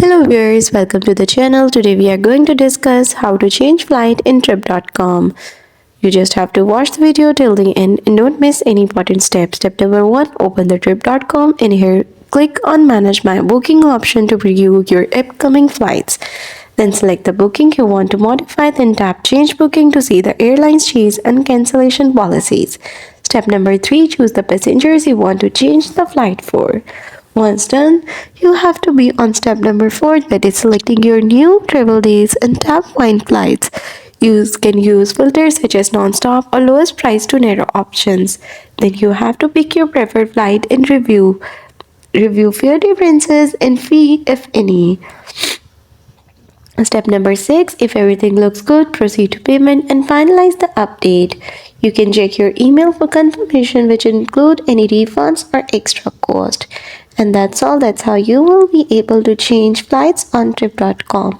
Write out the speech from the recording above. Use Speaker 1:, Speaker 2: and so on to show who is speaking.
Speaker 1: Hello viewers, welcome to the channel. Today we are going to discuss how to change flight in trip.com. You just have to watch the video till the end and don't miss any important steps. Step number 1, open the trip.com and here click on manage my booking option to preview your upcoming flights. Then select the booking you want to modify, then tap change booking to see the airline's change and cancellation policies. Step number 3, choose the passengers you want to change the flight for. Once done, you have to be on step number 4, that is selecting your new travel days and tap find flights. You can use filters such as non-stop or lowest price to narrow options. Then you have to pick your preferred flight and review fare differences and fee if any. Step number 6, if everything looks good, proceed to payment and finalize the update. You can check your email for confirmation which include any refunds or extra cost. And that's all. That's how you will be able to change flights on trip.com.